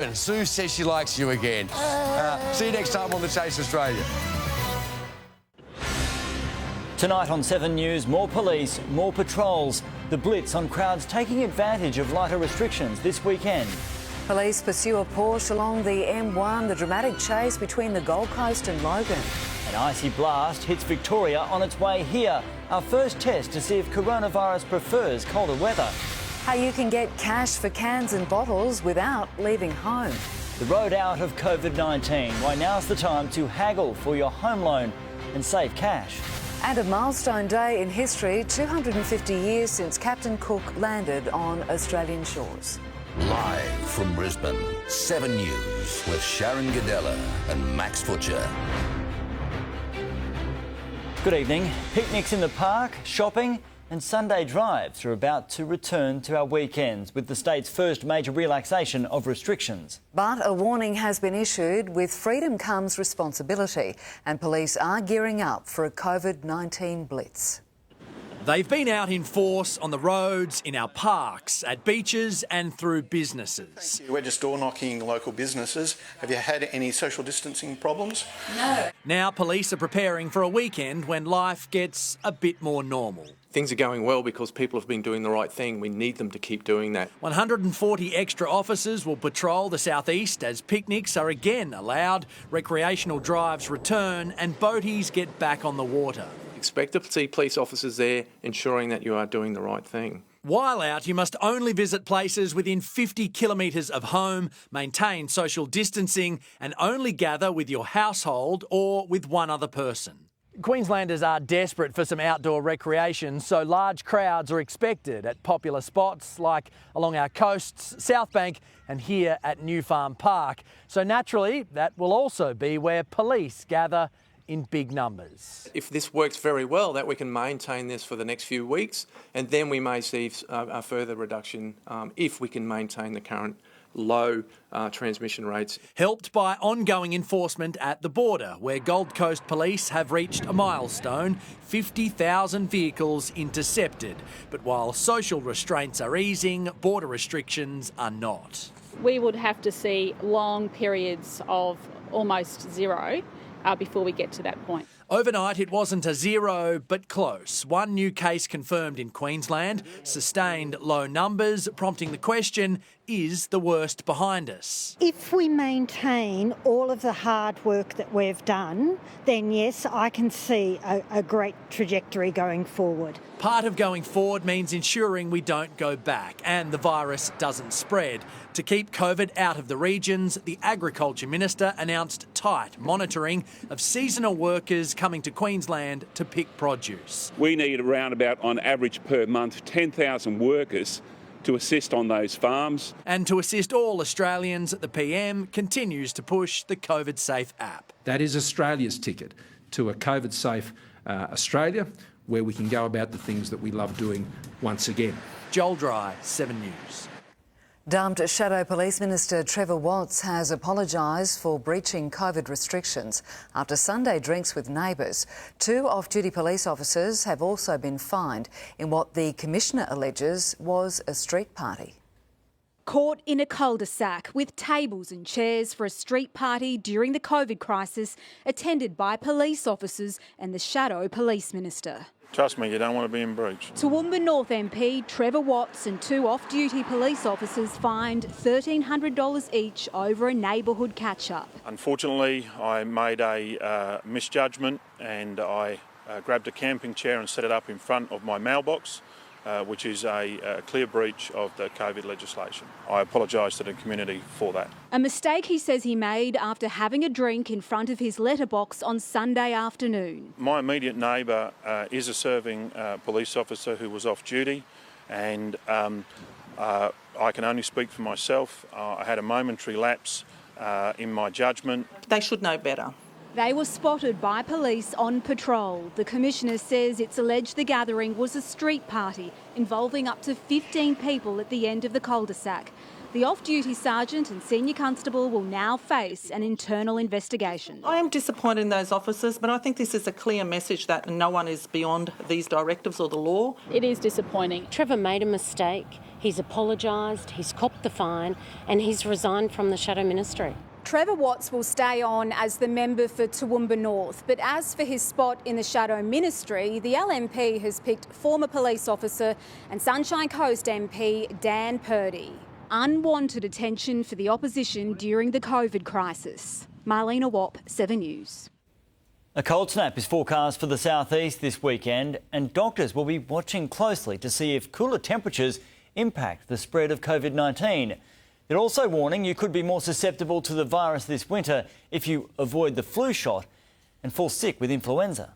And Sue says she likes you again. See you next time on The Chase Australia. Tonight on 7 News, more police, more patrols. The blitz on crowds taking advantage of lighter restrictions this weekend. Police pursue a Porsche along the M1, the dramatic chase between the Gold Coast and Logan. An icy blast hits Victoria on its way here. Our first test to see if coronavirus prefers colder weather. How you can get cash for cans and bottles without leaving home. The road out of COVID-19. Why now's the time to haggle for your home loan and save cash. And a milestone day in history, 250 years since Captain Cook landed on Australian shores. Live from Brisbane, 7 News with Sharyn Ghidella and Max Futcher. Good evening. Picnics in the park, shopping and Sunday drives are about to return to our weekends with the state's first major relaxation of restrictions. But a warning has been issued. With freedom comes responsibility, and police are gearing up for a COVID-19 blitz. They've been out in force on the roads, in our parks, at beaches and through businesses. We're just door knocking local businesses. Have you had any social distancing problems? No. Now police are preparing for a weekend when life gets a bit more normal. Things are going well because people have been doing the right thing. We need them to keep doing that. 140 extra officers will patrol the southeast as picnics are again allowed, recreational drives return and boaties get back on the water. Expect to see police officers there ensuring that you are doing the right thing. While out, you must only visit places within 50 kilometres of home, maintain social distancing and only gather with your household or with one other person. Queenslanders are desperate for some outdoor recreation, so large crowds are expected at popular spots like along our coasts, South Bank and here at New Farm Park. So naturally, that will also be where police gather in big numbers. If this works very well, that we can maintain this for the next few weeks, and then we may see a further reduction if we can maintain the current low transmission rates. Helped by ongoing enforcement at the border, where Gold Coast Police have reached a milestone, 50,000 vehicles intercepted. But while social restraints are easing, border restrictions are not. We would have to see long periods of almost zero before we get to that point. Overnight, it wasn't a zero, but close. One new case confirmed in Queensland, sustained low numbers, prompting the question, is the worst behind us? If we maintain all of the hard work that we've done, then yes, I can see a great trajectory going forward. Part of going forward means ensuring we don't go back and the virus doesn't spread. To keep COVID out of the regions, the Agriculture Minister announced tight monitoring of seasonal workers coming to Queensland to pick produce. We need around about, on average per month, 10,000 workers to assist on those farms. And to assist all Australians, the PM continues to push the COVID Safe app. That is Australia's ticket to a COVID Safe Australia, where we can go about the things that we love doing once again. Joel Dry, 7 News. Dumped Shadow Police Minister Trevor Watts has apologised for breaching COVID restrictions after Sunday drinks with neighbours. 2 off-duty police officers have also been fined in what the Commissioner alleges was a street party. Caught in a cul-de-sac with tables and chairs for a street party during the COVID crisis, attended by police officers and the Shadow Police Minister. Trust me, you don't want to be in breach. Toowoomba North MP Trevor Watts and 2 off-duty police officers fined $1,300 each over a neighbourhood catch-up. Unfortunately, I made a misjudgment and I grabbed a camping chair and set it up in front of my mailbox, which is a clear breach of the COVID legislation. I apologise to the community for that. A mistake he says he made after having a drink in front of his letterbox on Sunday afternoon. My immediate neighbour is a serving police officer who was off duty, and I can only speak for myself. I had a momentary lapse in my judgment. They should know better. They were spotted by police on patrol. The Commissioner says it's alleged the gathering was a street party involving up to 15 people at the end of the cul-de-sac. The off-duty sergeant and senior constable will now face an internal investigation. I am disappointed in those officers, but I think this is a clear message that no one is beyond these directives or the law. It is disappointing. Trevor made a mistake. He's apologised, he's copped the fine and he's resigned from the Shadow Ministry. Trevor Watts will stay on as the member for Toowoomba North, but as for his spot in the Shadow Ministry, the LNP has picked former police officer and Sunshine Coast MP Dan Purdy. Unwanted attention for the opposition during the COVID crisis. Marlena Wapp, 7 News. A cold snap is forecast for the southeast this weekend, and doctors will be watching closely to see if cooler temperatures impact the spread of COVID-19. They're also warning you could be more susceptible to the virus this winter if you avoid the flu shot and fall sick with influenza.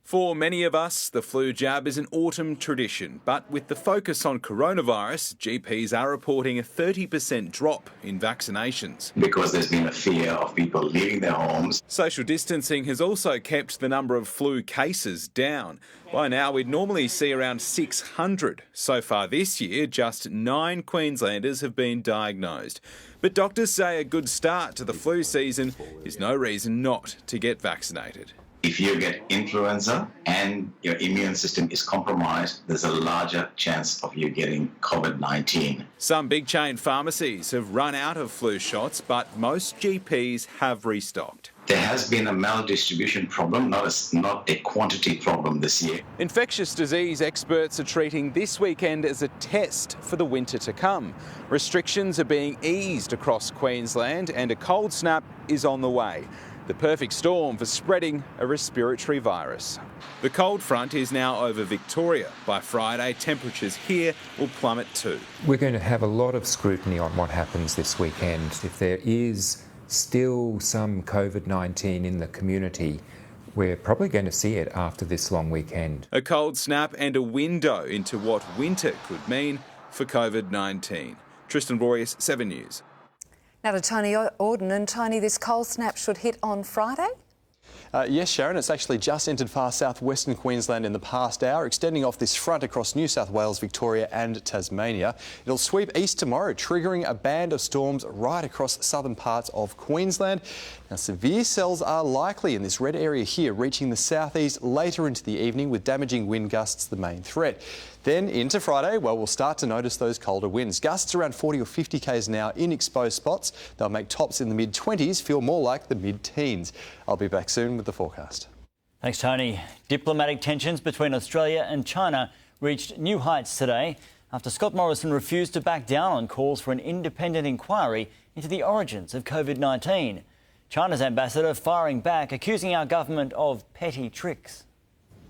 For many of us, the flu jab is an autumn tradition, but with the focus on coronavirus, GPs are reporting a 30% drop in vaccinations. Because there's been a fear of people leaving their homes. Social distancing has also kept the number of flu cases down. By now, we'd normally see around 600. So far this year, just 9 Queenslanders have been diagnosed. But doctors say a good start to the flu season is no reason not to get vaccinated. If you get influenza and your immune system is compromised, there's a larger chance of you getting COVID-19. Some big chain pharmacies have run out of flu shots, but most GPs have restocked. There has been a maldistribution problem, not a quantity problem this year. Infectious disease experts are treating this weekend as a test for the winter to come. Restrictions are being eased across Queensland and a cold snap is on the way. The perfect storm for spreading a respiratory virus. The cold front is now over Victoria. By Friday, temperatures here will plummet too. We're going to have a lot of scrutiny on what happens this weekend. If there is still some COVID-19 in the community, we're probably going to see it after this long weekend. A cold snap and a window into what winter could mean for COVID-19. Tristan Boreas, 7 News. Now to Tony Auden. And Tony, this cold snap should hit on Friday? Yes, Sharyn, it's actually just entered far southwestern Queensland in the past hour, extending off this front across New South Wales, Victoria and Tasmania. It'll sweep east tomorrow, triggering a band of storms right across southern parts of Queensland. Now, severe cells are likely in this red area here, reaching the southeast later into the evening with damaging wind gusts the main threat. Then into Friday, well, we'll start to notice those colder winds. Gusts around 40 or 50 k's an hour in exposed spots. They'll make tops in the mid-20s feel more like the mid-teens. I'll be back soon with the forecast. Thanks, Tony. Diplomatic tensions between Australia and China reached new heights today after Scott Morrison refused to back down on calls for an independent inquiry into the origins of COVID-19. China's ambassador firing back, accusing our government of petty tricks.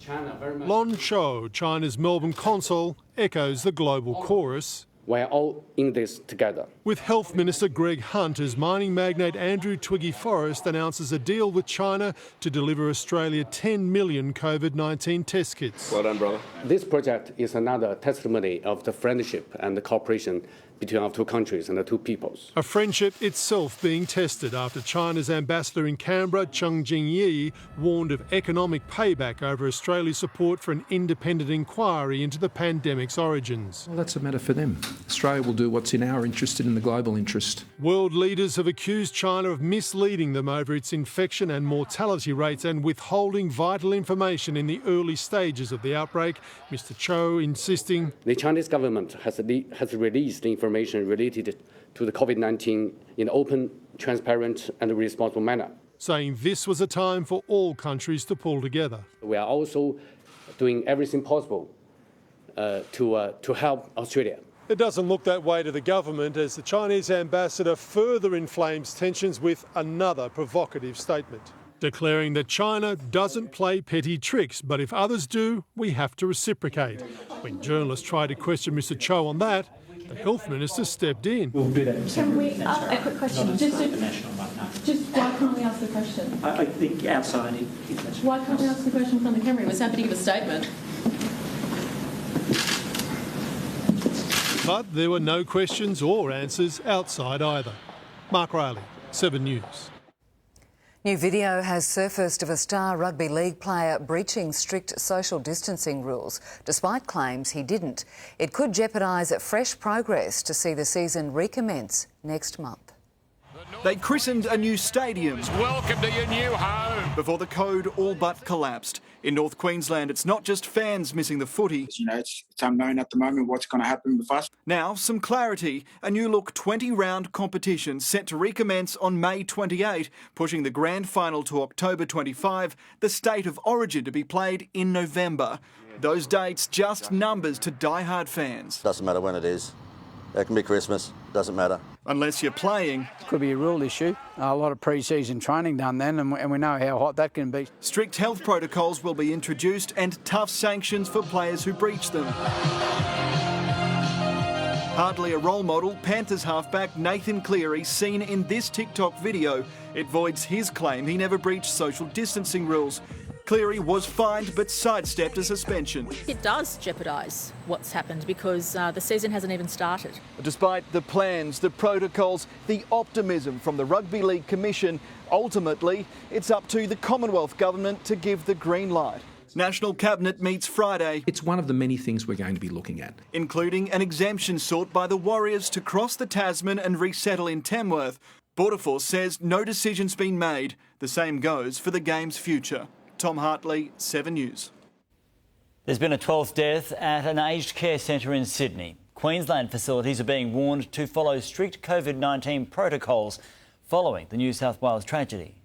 Lon Cho, China's Melbourne consul, echoes the global chorus. We're all in this together. With Health Minister Greg Hunt as mining magnate Andrew Twiggy Forrest announces a deal with China to deliver Australia 10 million COVID-19 test kits. Well done, brother. This project is another testimony of the friendship and the cooperation between our two countries and the two peoples. A friendship itself being tested after China's ambassador in Canberra, Cheng Jingyi, warned of economic payback over Australia's support for an independent inquiry into the pandemic's origins. Well, that's a matter for them. Australia will do what's in our interest and in the global interest. World leaders have accused China of misleading them over its infection and mortality rates and withholding vital information in the early stages of the outbreak. Mr. Cho insisting the Chinese government has released information related to the COVID-19 in an open, transparent and responsible manner. Saying this was a time for all countries to pull together. We are also doing everything possible to help Australia. It doesn't look that way to the government as the Chinese ambassador further inflames tensions with another provocative statement, declaring that China doesn't play petty tricks, but if others do, we have to reciprocate. When journalists tried to question Mr. Cho on that, the Health Minister stepped in. We'll do that. Can we ask a quick question? Just why can't we ask the question? I think outside. Why can't we ask the question from the camera? It was happy to give a statement. But there were no questions or answers outside either. Mark Riley, 7 News. New video has surfaced of a star rugby league player breaching strict social distancing rules, despite claims he didn't. It could jeopardise fresh progress to see the season recommence next month. They christened a new stadium. Welcome to your new home. Before the code all but collapsed. In North Queensland, it's not just fans missing the footy. You know, it's unknown at the moment what's going to happen with us. Now, some clarity. A new look 20-round competition set to recommence on May 28, pushing the grand final to October 25, the state of origin to be played in November. Those dates just numbers to die-hard fans. Doesn't matter when it is. It can be Christmas, doesn't matter. Unless you're playing. Could be a rule issue. A lot of pre-season training done then, and we know how hot that can be. Strict health protocols will be introduced and tough sanctions for players who breach them. Hardly a role model, Panthers halfback Nathan Cleary, seen in this TikTok video. It voids his claim he never breached social distancing rules. Cleary was fined but sidestepped a suspension. It does jeopardise what's happened because the season hasn't even started. Despite the plans, the protocols, the optimism from the Rugby League Commission, ultimately it's up to the Commonwealth Government to give the green light. National Cabinet meets Friday. It's one of the many things we're going to be looking at. Including an exemption sought by the Warriors to cross the Tasman and resettle in Tamworth. Border Force says no decision's been made. The same goes for the game's future. Tom Hartley, 7 News. There's been a 12th death at an aged care centre in Sydney. Queensland facilities are being warned to follow strict COVID-19 protocols following the New South Wales tragedy.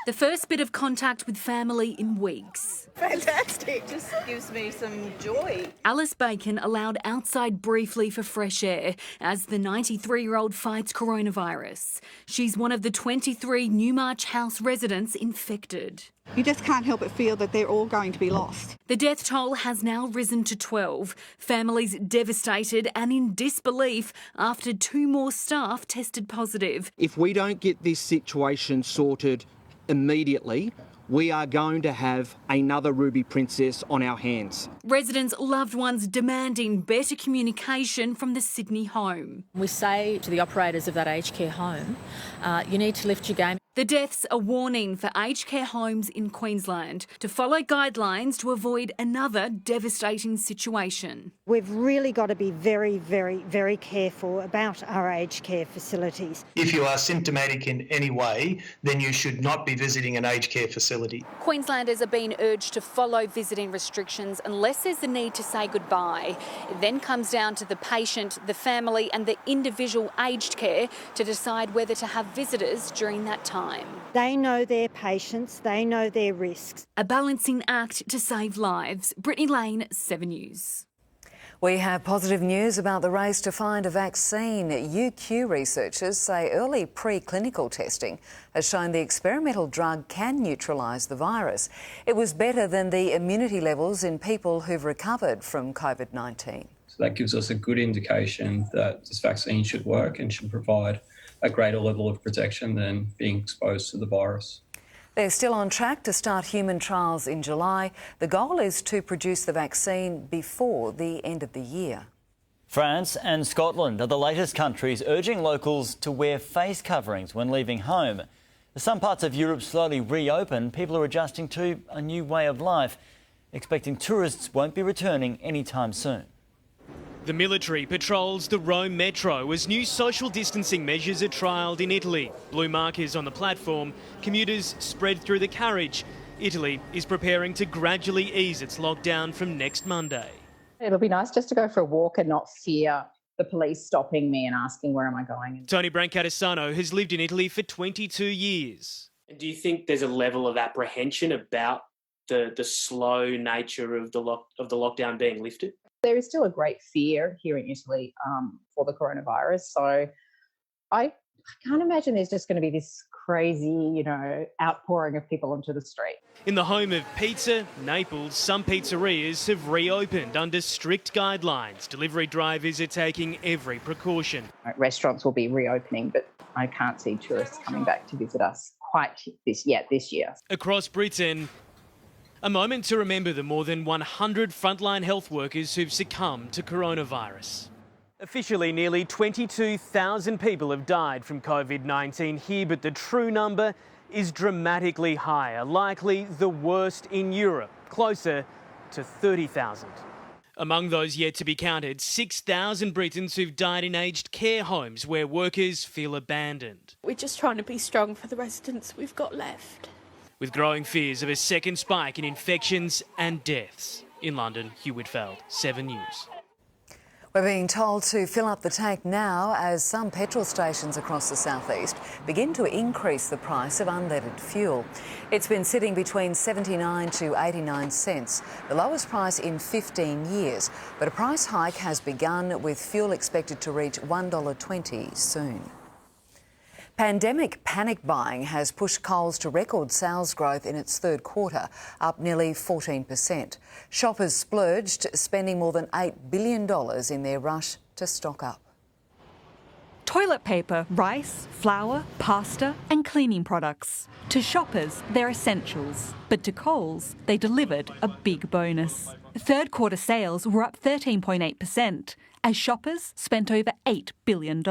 The first bit of contact with family in weeks. Fantastic, just gives me some joy. Alice Bacon allowed outside briefly for fresh air as the 93-year-old fights coronavirus. She's one of the 23 Newmarch House residents infected. You just can't help but feel that they're all going to be lost. The death toll has now risen to 12. Families devastated and in disbelief after 2 more staff tested positive. If we don't get this situation sorted immediately, we are going to have another Ruby Princess on our hands. Residents' loved ones demanding better communication from the Sydney home. We say to the operators of that aged care home, you need to lift your game. The death's a warning for aged care homes in Queensland to follow guidelines to avoid another devastating situation. We've really got to be very, very, very careful about our aged care facilities. If you are symptomatic in any way, then you should not be visiting an aged care facility. Queenslanders are being urged to follow visiting restrictions unless there's the need to say goodbye. It then comes down to the patient, the family and the individual aged care to decide whether to have visitors during that time. They know their patients, they know their risks. A balancing act to save lives. Brittany Lane, 7 News. We have positive news about the race to find a vaccine. UQ researchers say early preclinical testing has shown the experimental drug can neutralise the virus. It was better than the immunity levels in people who've recovered from COVID-19. So that gives us a good indication that this vaccine should work and should provide a greater level of protection than being exposed to the virus. They're still on track to start human trials in July. The goal is to produce the vaccine before the end of the year. France and Scotland are the latest countries urging locals to wear face coverings when leaving home. As some parts of Europe slowly reopen, people are adjusting to a new way of life, expecting tourists won't be returning anytime soon. The military patrols the Rome metro as new social distancing measures are trialled in Italy. Blue markers on the platform, commuters spread through the carriage. Italy is preparing to gradually ease its lockdown from next Monday. It'll be nice just to go for a walk and not fear the police stopping me and asking where am I going. Tony Brancatisano has lived in Italy for 22 years. Do you think there's a level of apprehension about the slow nature of the lockdown being lifted? There is still a great fear here in Italy for the coronavirus. So I can't imagine there's just going to be this crazy, outpouring of people onto the street. In the home of pizza, Naples, some pizzerias have reopened under strict guidelines. Delivery drivers are taking every precaution. Restaurants will be reopening, but I can't see tourists coming back to visit us quite this year. Across Britain, a moment to remember the more than 100 frontline health workers who've succumbed to coronavirus. Officially, nearly 22,000 people have died from COVID-19 here, but the true number is dramatically higher, likely the worst in Europe, closer to 30,000. Among those yet to be counted, 6,000 Britons who've died in aged care homes where workers feel abandoned. We're just trying to be strong for the residents we've got left. With growing fears of a second spike in infections and deaths. In London, Hugh Whitfield, 7 News. We're being told to fill up the tank now as some petrol stations across the southeast begin to increase the price of unleaded fuel. It's been sitting between 79 to 89 cents, the lowest price in 15 years. But a price hike has begun, with fuel expected to reach $1.20 soon. Pandemic panic buying has pushed Coles to record sales growth in its third quarter, up nearly 14%. Shoppers splurged, spending more than $8 billion in their rush to stock up. Toilet paper, rice, flour, pasta and cleaning products. To shoppers, they're essentials, but to Coles, they delivered a big bonus. Third quarter sales were up 13.8% as shoppers spent over $8 billion.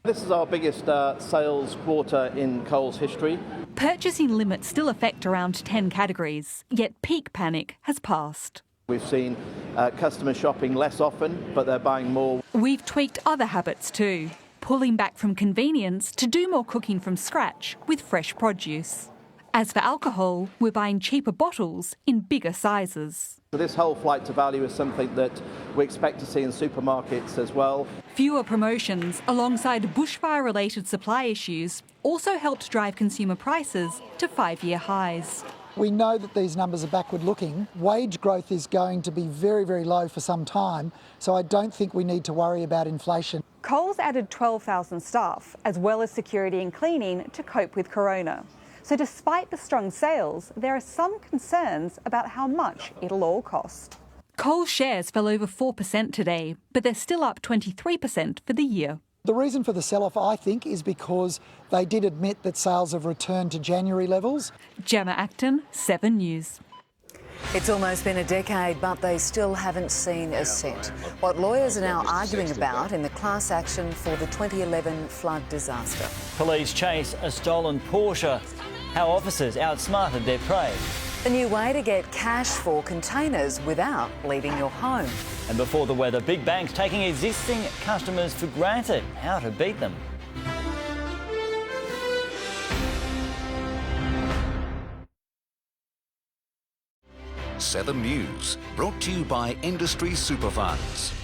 This is our biggest sales quarter in Coles history. Purchasing limits still affect around 10 categories, yet peak panic has passed. We've seen customers shopping less often, but they're buying more. We've tweaked other habits too, pulling back from convenience to do more cooking from scratch with fresh produce. As for alcohol, we're buying cheaper bottles in bigger sizes. So this whole flight to value is something that we expect to see in supermarkets as well. Fewer promotions alongside bushfire-related supply issues also helped drive consumer prices to 5-year highs. We know that these numbers are backward-looking. Wage growth is going to be very, very low for some time, so I don't think we need to worry about inflation. Coles added 12,000 staff, as well as security and cleaning, to cope with corona. So despite the strong sales, there are some concerns about how much it'll all cost. Coles shares fell over 4% today, but they're still up 23% for the year. The reason for the sell-off, I think, is because they did admit that sales have returned to January levels. Gemma Acton, 7 News. It's almost been a decade, but they still haven't seen a cent. What lawyers are now arguing about in the class action for the 2011 flood disaster. Police chase a stolen Porsche. How officers outsmarted their prey. A new way to get cash for containers without leaving your home. And before the weather, big banks taking existing customers for granted. How to beat them. Seven News, brought to you by Industry Super Funds.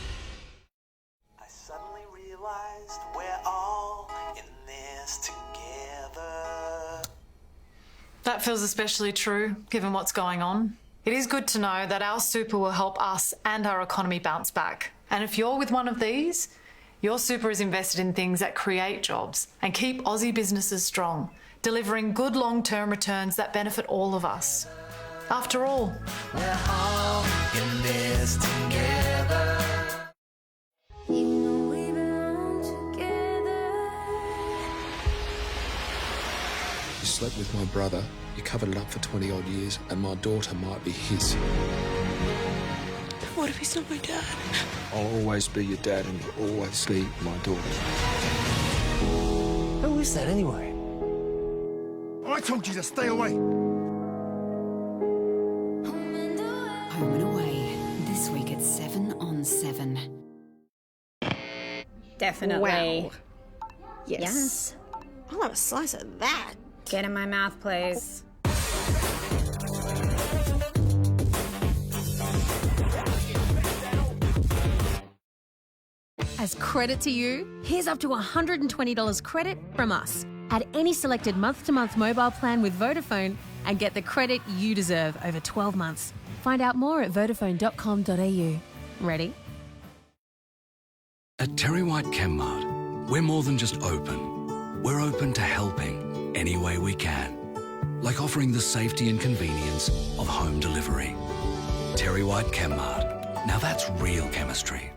I suddenly realised we're all in this together. That feels especially true, given what's going on. It is good to know that our super will help us and our economy bounce back. And if you're with one of these, your super is invested in things that create jobs and keep Aussie businesses strong, delivering good long-term returns that benefit all of us. After all, we're all in this together. You slept with my brother, you covered it up for 20 odd years, and my daughter might be his. what if he's not my dad? I'll always be your dad and you'll always be my daughter. Who is that anyway? I told you to stay away. Home and Away, this week at 7 on 7. Definitely. Wow. Yes. I want a slice of that. Get in my mouth, please. As credit to you, here's up to $120 credit from us. Add any selected month-to-month mobile plan with Vodafone and get the credit you deserve over 12 months. Find out more at vodafone.com.au. Ready? At Terry White Chemmart, we're more than just open. We're open to helping any way we can. Like offering the safety and convenience of home delivery. Terry White Chemmart. Now that's real chemistry.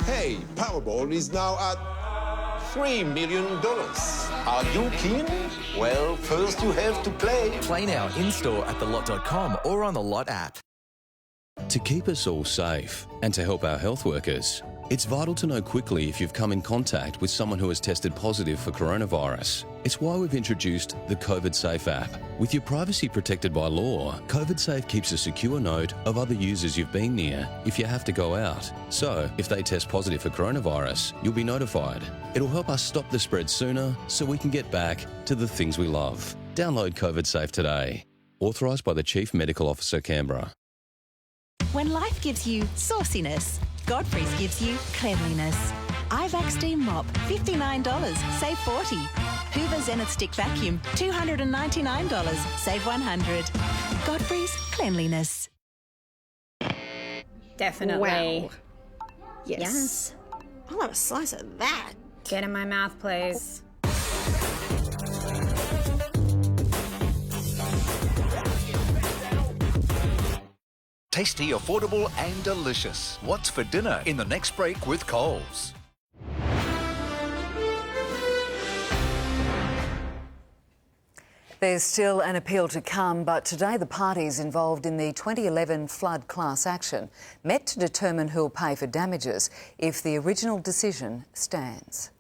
Hey, Powerball is now at $3 million. Are you keen? Well, first you have to play. Play now in-store at thelot.com or on the Lot app. To keep us all safe and to help our health workers, It's vital to know quickly if you've come in contact with someone who has tested positive for coronavirus. It's why we've introduced the COVID Safe app. With your privacy protected by law, COVID Safe keeps a secure note of other users you've been near if you have to go out. So, if they test positive for coronavirus, you'll be notified. It'll help us stop the spread sooner so we can get back to the things we love. Download COVID Safe today. Authorised by the Chief Medical Officer, Canberra. When life gives you sauciness, Godfrey's gives you cleanliness. Ivac Steam Mop, $59, save $40. Hoover Zenith Stick Vacuum, $299, save $100. Godfrey's Cleanliness. Definitely. Wow. Yes. I want a slice of that. Get in my mouth, please. Tasty, affordable and delicious. What's for dinner in the next break with Coles? There's still an appeal to come, but today the parties involved in the 2011 flood class action met to determine who'll pay for damages if the original decision stands.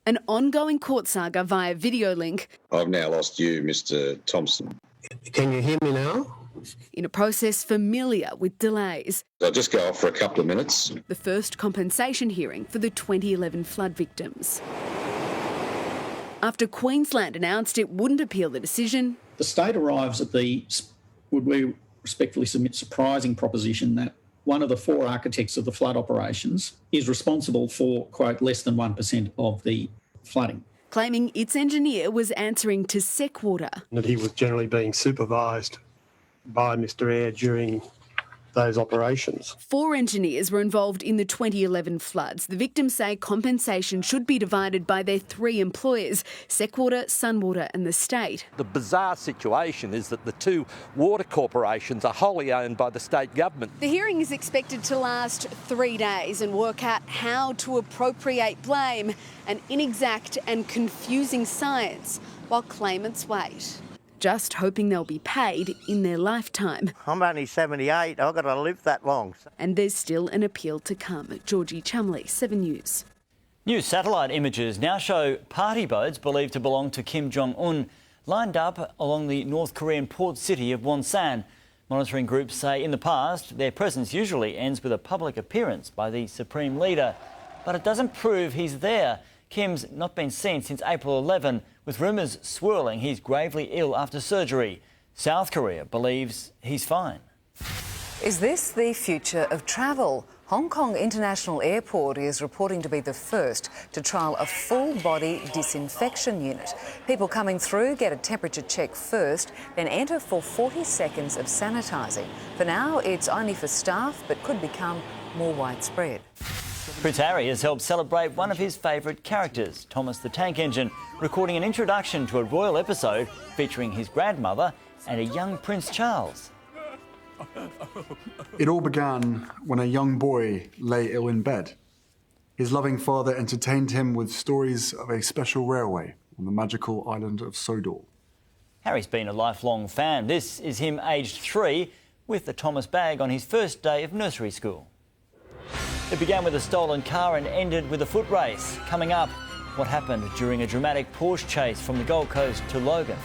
An ongoing court saga via video link. I've now lost you, Mr. Thompson. Can you hear me now? In a process familiar with delays. I'll just go off for a couple of minutes. The first compensation hearing for the 2011 flood victims. After Queensland announced it wouldn't appeal the decision, the state arrives at the, would we respectfully submit, surprising proposition that one of the four architects of the flood operations is responsible for, quote, less than 1% of the flooding. Claiming its engineer was answering to Seqwater. That he was generally being supervised by Mr. Eyre during those operations. 4 engineers were involved in the 2011 floods. The victims say compensation should be divided by their 3 employers, Seqwater, Sunwater and the state. The bizarre situation is that the 2 water corporations are wholly owned by the state government. The hearing is expected to last 3 days and work out how to appropriate blame, an inexact and confusing science, while claimants wait. Just hoping they'll be paid in their lifetime. I'm only 78, I've got to live that long. And there's still an appeal to come. Georgie Chumley, 7 News. New satellite images now show party boats believed to belong to Kim Jong-un lined up along the North Korean port city of Wonsan. Monitoring groups say in the past their presence usually ends with a public appearance by the supreme leader. But it doesn't prove he's there. Kim's not been seen since April 11, with rumours swirling he's gravely ill after surgery. South Korea believes he's fine. Is this the future of travel? Hong Kong International Airport is reporting to be the first to trial a full-body disinfection unit. People coming through get a temperature check first, then enter for 40 seconds of sanitising. For now, it's only for staff, but could become more widespread. Prince Harry has helped celebrate one of his favourite characters, Thomas the Tank Engine, recording an introduction to a royal episode featuring his grandmother and a young Prince Charles. It all began when a young boy lay ill in bed. His loving father entertained him with stories of a special railway on the magical island of Sodor. Harry's been a lifelong fan. This is him aged 3 with the Thomas bag on his first day of nursery school. It began with a stolen car and ended with a foot race. Coming up, what happened during a dramatic Porsche chase from the Gold Coast to Logan.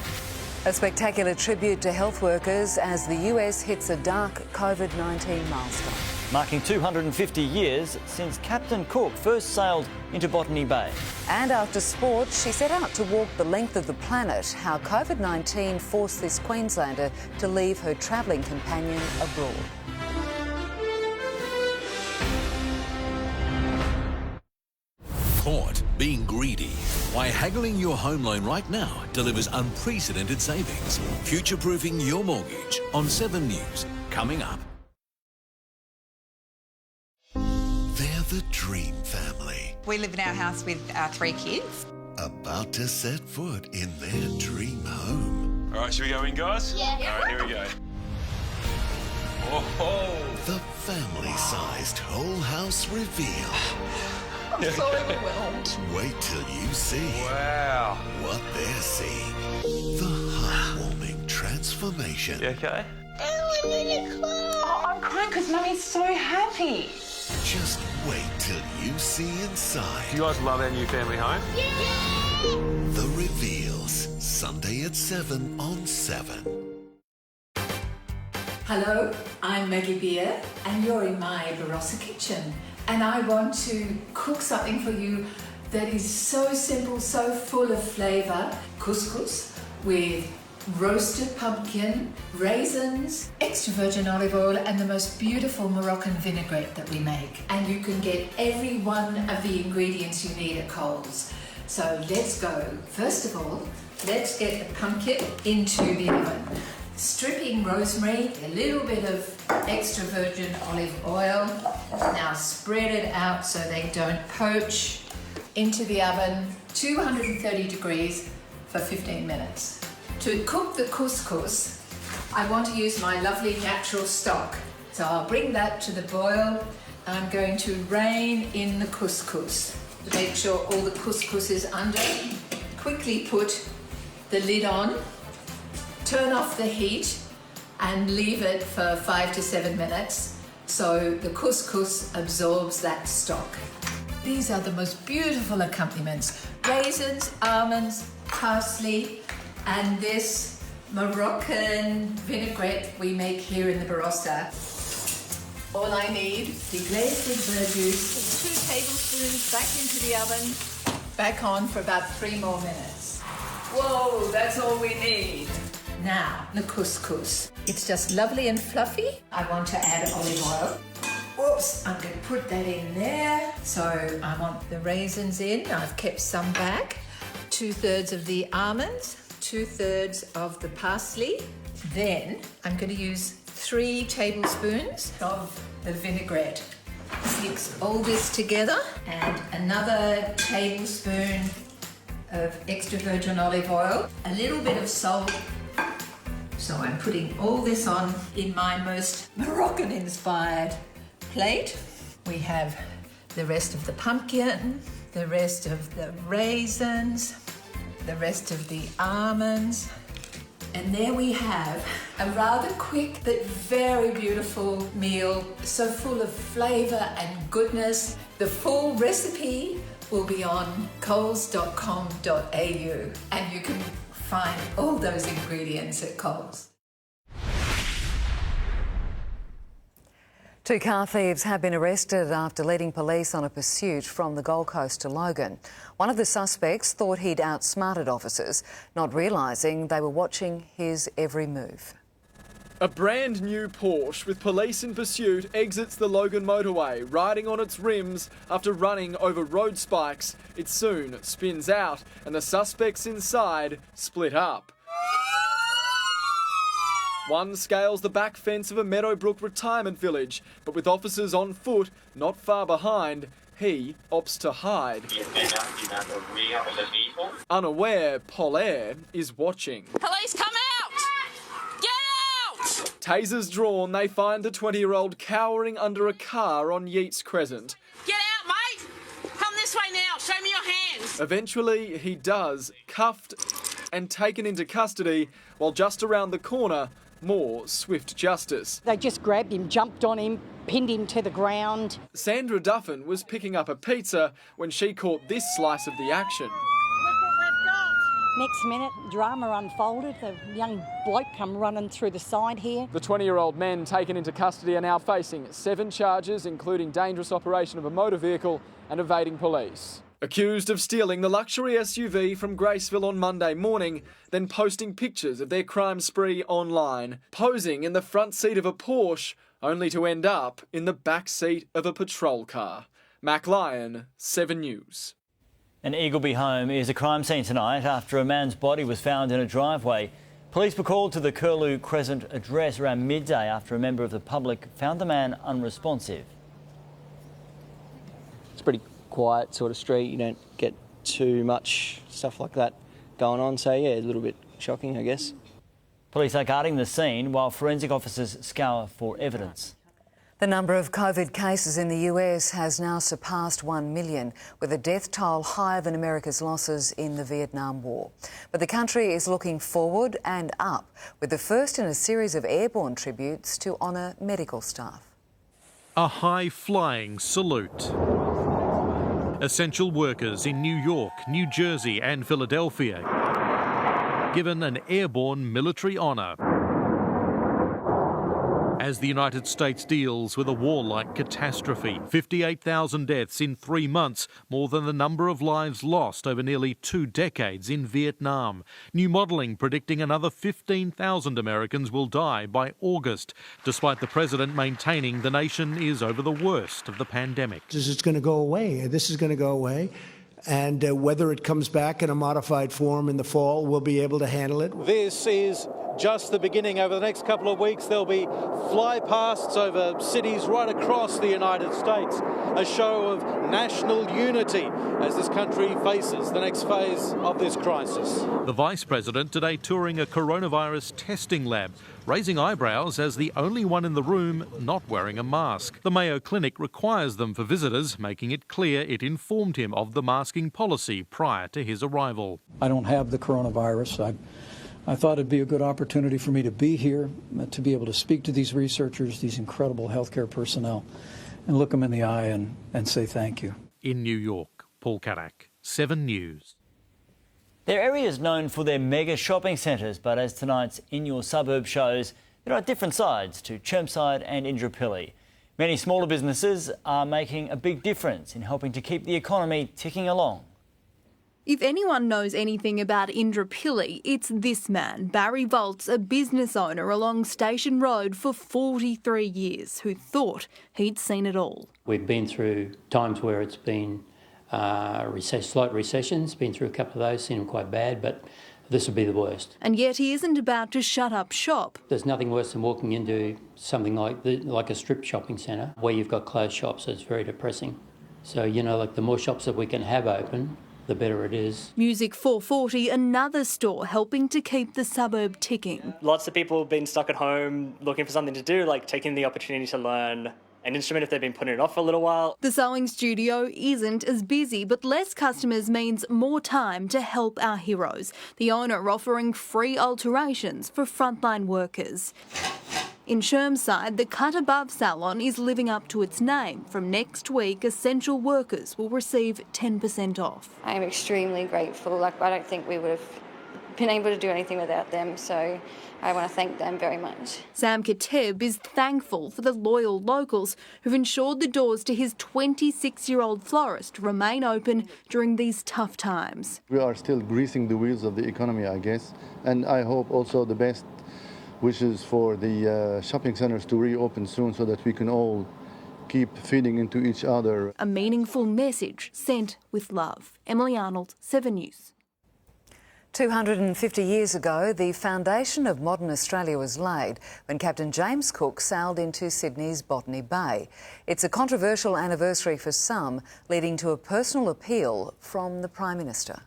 A spectacular tribute to health workers as the US hits a dark COVID-19 milestone. Marking 250 years since Captain Cook first sailed into Botany Bay. And after sport, she set out to walk the length of the planet, how COVID-19 forced this Queenslander to leave her travelling companion abroad. Caught being greedy. Why haggling your home loan right now delivers unprecedented savings. Future-proofing your mortgage on 7 News. Coming up. They're the dream family. We live in our house with our 3 kids. About to set foot in their dream home. All right, should we go in, guys? Yeah. All right, here we go. Oh, the family-sized whole house reveal. I'm so overwhelmed. Wait till you see what they're seeing. The heartwarming transformation. You okay? Oh, I'm crying because Mummy's so happy. Just wait till you see inside. Do you guys love our new family home? The Reveals, Sunday at 7 on 7. Hello, I'm Maggie Beer and you're in my Barossa kitchen, and I want to cook something for you that is so simple, so full of flavour. Couscous with roasted pumpkin, raisins, extra virgin olive oil and the most beautiful Moroccan vinaigrette that we make. And you can get every one of the ingredients you need at Coles. So let's go. First of all, let's get the pumpkin into the oven. Stripping rosemary, a little bit of extra virgin olive oil. Now spread it out so they don't poach. Into the oven, 230 degrees for 15 minutes. To cook the couscous, I want to use my lovely natural stock. So I'll bring that to the boil. I'm going to rein in the couscous to make sure all the couscous is under. Quickly put the lid on. Turn off the heat and leave it for 5 to 7 minutes so the couscous absorbs that stock. These are the most beautiful accompaniments. Raisins, almonds, parsley, and this Moroccan vinaigrette we make here in the Barossa. All I need, deglazed with verjuice, 2 tablespoons back into the oven, back on for about 3 more minutes. Whoa, that's all we need. Now, the couscous. It's just lovely and fluffy. I want to add olive oil. Oops, I'm going to put that in there. So I want the raisins in. I've kept some back. 2/3 of the almonds, 2/3 of the parsley. Then I'm going to use 3 tablespoons of the vinaigrette. Mix all this together and another tablespoon of extra virgin olive oil, a little bit of salt. So I'm putting all this on in my most Moroccan-inspired plate. We have the rest of the pumpkin, the rest of the raisins, the rest of the almonds. And there we have a rather quick but very beautiful meal, so full of flavour and goodness. The full recipe will be on coles.com.au and you can find all those ingredients at Coles. 2 car thieves have been arrested after leading police on a pursuit from the Gold Coast to Logan. One of the suspects thought he'd outsmarted officers, not realising they were watching his every move. A brand new Porsche with police in pursuit exits the Logan motorway, riding on its rims after running over road spikes. It soon spins out and the suspects inside split up. One scales the back fence of a Meadowbrook retirement village, but with officers on foot not far behind, he opts to hide. Unaware, Polaire is watching. Police, come out! Get out! Tasers drawn, they find the 20-year-old cowering under a car on Yeats Crescent. Get out, mate! Come this way now, show me your hands! Eventually, he does, cuffed and taken into custody, while just around the corner, more swift justice. They just grabbed him, jumped on him, pinned him to the ground. Sandra Duffin was picking up a pizza when she caught this slice of the action. Next minute, drama unfolded. The young bloke come running through the side here. The 20-year-old men taken into custody are now facing 7 charges, including dangerous operation of a motor vehicle and evading police. Accused of stealing the luxury SUV from Graceville on Monday morning, then posting pictures of their crime spree online, posing in the front seat of a Porsche, only to end up in the back seat of a patrol car. Mac Lyon, 7 News. An Eagleby home is a crime scene tonight after a man's body was found in a driveway. Police were called to the Curlew Crescent address around midday after a member of the public found the man unresponsive. It's pretty quiet sort of street. You don't get too much stuff like that going on. So, yeah, a little bit shocking, I guess. Police are guarding the scene while forensic officers scour for evidence. The number of COVID cases in the US has now surpassed 1 million, with a death toll higher than America's losses in the Vietnam War. But the country is looking forward and up, with the first in a series of airborne tributes to honour medical staff. A high-flying salute. Essential workers in New York, New Jersey and Philadelphia given an airborne military honour as the United States deals with a war-like catastrophe. 58,000 deaths in 3 months, more than the number of lives lost over nearly 2 decades in Vietnam. New modelling predicting another 15,000 Americans will die by August, despite the president maintaining the nation is over the worst of the pandemic. It's going to go away. This is going to go away. And whether it comes back in a modified form in the fall, we'll be able to handle it. This is just the beginning. Over the next couple of weeks, there'll be flypasts over cities right across the United States, a show of national unity as this country faces the next phase of this crisis. The Vice President today touring a coronavirus testing lab, raising eyebrows as the only one in the room not wearing a mask. The Mayo Clinic requires them for visitors, making it clear it informed him of the masking policy prior to his arrival. I don't have the coronavirus. I thought it'd be a good opportunity for me to be here, to be able to speak to these researchers, these incredible healthcare personnel, and look them in the eye and say thank you. In New York, Paul Carrack, 7 News. They're areas known for their mega shopping centres, but as tonight's In Your Suburb shows, there are different sides to Chermside and Indooroopilly. Many smaller businesses are making a big difference in helping to keep the economy ticking along. If anyone knows anything about Indooroopilly, it's this man, Barry Volts, a business owner along Station Road for 43 years, who thought he'd seen it all. We've been through times where it's been slight recessions, been through a couple of those, seen them quite bad, but this would be the worst. And yet he isn't about to shut up shop. There's nothing worse than walking into something like a strip shopping centre where you've got closed shops. It's very depressing. So, the more shops that we can have open, the better it is. Music 440, another store helping to keep the suburb ticking. Lots of people have been stuck at home looking for something to do, like taking the opportunity to learn an instrument if they've been putting it off for a little while. The sewing studio isn't as busy, but less customers means more time to help our heroes. The owner offering free alterations for frontline workers. In Chermside, the Cut Above salon is living up to its name. From next week, essential workers will receive 10% off. I am extremely grateful. I don't think we would have been able to do anything without them, so I want to thank them very much. Sam Kateb is thankful for the loyal locals who've ensured the doors to his 26-year-old florist remain open during these tough times. We are still greasing the wheels of the economy, I guess, and I hope also the best wishes for the shopping centres to reopen soon so that we can all keep feeding into each other. A meaningful message sent with love. Emily Arnold, 7 News. 250 years ago, the foundation of modern Australia was laid when Captain James Cook sailed into Sydney's Botany Bay. It's a controversial anniversary for some, leading to a personal appeal from the Prime Minister.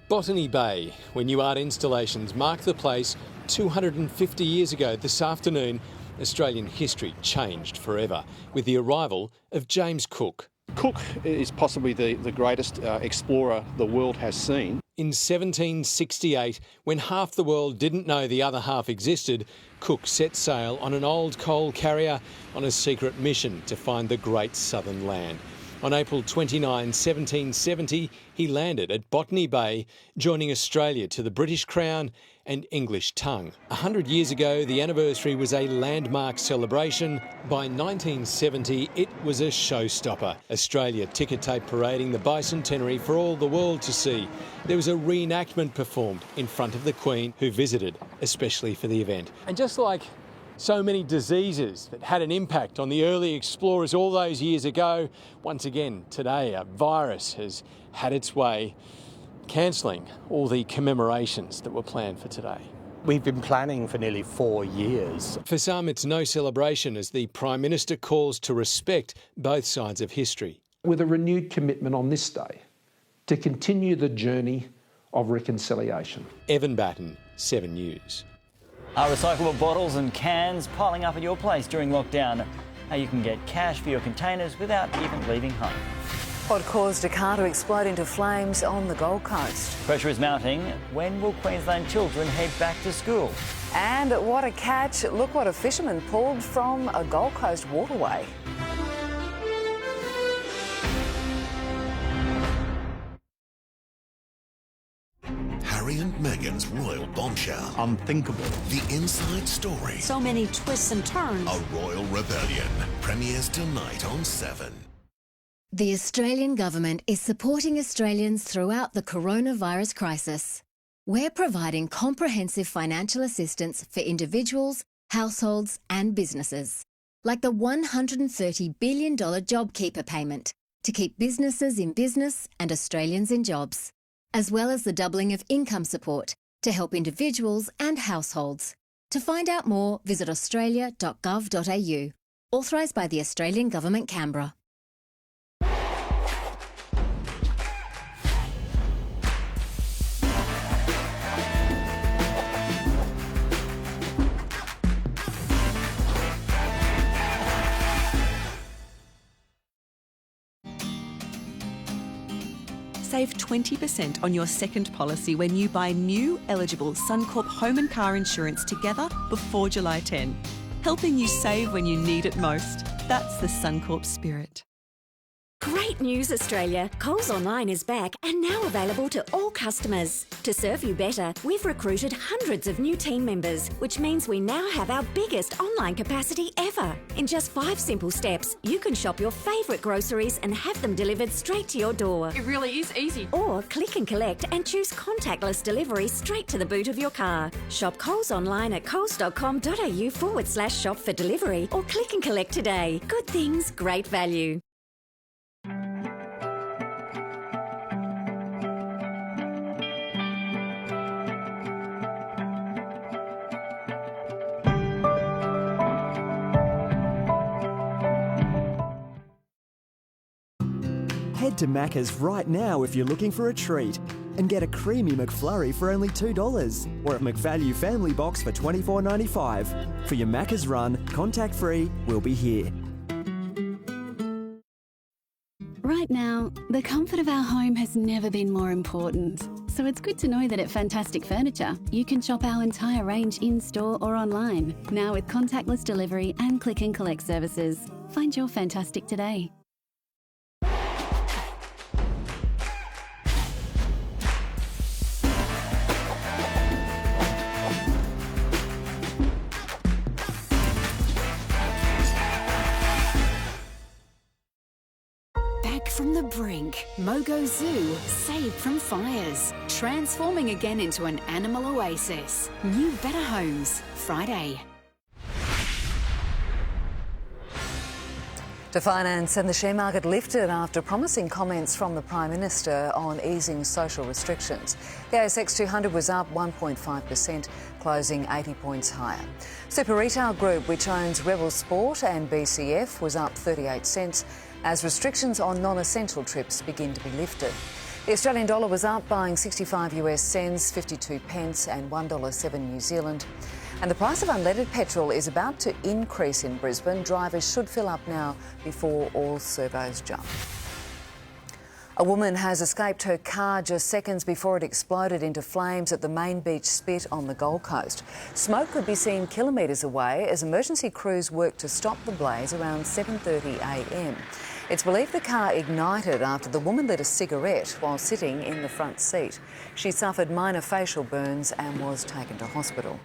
Botany Bay, where new art installations mark the place 250 years ago this afternoon, Australian history changed forever with the arrival of James Cook. Cook is possibly the greatest explorer the world has seen. In 1768, when half the world didn't know the other half existed, Cook set sail on an old coal carrier on a secret mission to find the great southern land. On April 29, 1770, he landed at Botany Bay, joining Australia to the British Crown and English tongue. 100 years ago, the anniversary was a landmark celebration. By 1970, it was a showstopper. Australia ticker tape parading the bicentenary for all the world to see. There was a reenactment performed in front of the Queen, who visited, especially for the event. And just like so many diseases that had an impact on the early explorers all those years ago, once again today a virus has had its way, cancelling all the commemorations that were planned for today. We've been planning for nearly 4 years. For some, it's no celebration as the Prime Minister calls to respect both sides of history. With a renewed commitment on this day to continue the journey of reconciliation. Evan Batten, 7 News. Are recyclable bottles and cans piling up at your place during lockdown? How you can get cash for your containers without even leaving home. What caused a car to explode into flames on the Gold Coast? Pressure is mounting. When will Queensland children head back to school? And what a catch. Look what a fisherman pulled from a Gold Coast waterway. Harry and Meghan's royal bombshell. Unthinkable. The inside story. So many twists and turns. A royal rebellion. Premieres tonight on 7. The Australian Government is supporting Australians throughout the coronavirus crisis. We're providing comprehensive financial assistance for individuals, households and businesses, like the $130 billion JobKeeper payment to keep businesses in business and Australians in jobs, as well as the doubling of income support to help individuals and households. To find out more, visit australia.gov.au. Authorised by the Australian Government, Canberra. Save 20% on your second policy when you buy new, eligible Suncorp home and car insurance together before July 10. Helping you save when you need it most. That's the Suncorp spirit. Great news, Australia! Coles Online is back and now available to all customers. To serve you better, we've recruited hundreds of new team members, which means we now have our biggest online capacity ever. In just 5 simple steps, you can shop your favourite groceries and have them delivered straight to your door. It really is easy. Or click and collect and choose contactless delivery straight to the boot of your car. Shop Coles online at coles.com.au/shop for delivery or click and collect today. Good things, great value. Head to Macca's right now if you're looking for a treat and get a creamy McFlurry for only $2 or a McValue Family Box for $24.95. For your Macca's run, contact-free, we'll be here. Right now, the comfort of our home has never been more important. So it's good to know that at Fantastic Furniture, you can shop our entire range in-store or online, now with contactless delivery and click and collect services. Find your Fantastic today. From the brink, Mogo Zoo saved from fires, transforming again into an animal oasis. New Better Homes, Friday. To finance, and the share market lifted after promising comments from the Prime Minister on easing social restrictions. The ASX 200 was up 1.5%, closing 80 points higher. Super Retail Group, which owns Rebel Sport and BCF, was up 38 cents as restrictions on non-essential trips begin to be lifted. The Australian dollar was up, buying 65 US cents, 52 pence and $1.07 New Zealand. And the price of unleaded petrol is about to increase in Brisbane. Drivers should fill up now before all servos jump. A woman has escaped her car just seconds before it exploded into flames at the Main Beach Spit on the Gold Coast. Smoke could be seen kilometres away as emergency crews worked to stop the blaze around 7:30 a.m. It's believed the car ignited after the woman lit a cigarette while sitting in the front seat. She suffered minor facial burns and was taken to hospital.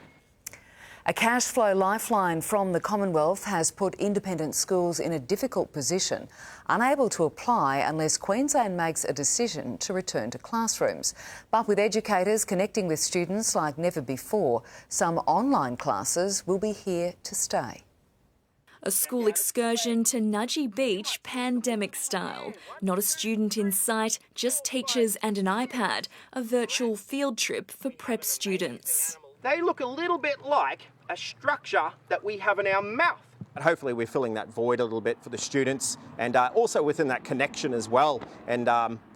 A cash flow lifeline from the Commonwealth has put independent schools in a difficult position, unable to apply unless Queensland makes a decision to return to classrooms. But with educators connecting with students like never before, some online classes will be here to stay. A school excursion to Nudgee Beach, pandemic style. Not a student in sight, just teachers and an iPad. A virtual field trip for prep students. They look a little bit like a structure that we have in our mouth. And hopefully we're filling that void a little bit for the students and also within that connection as well and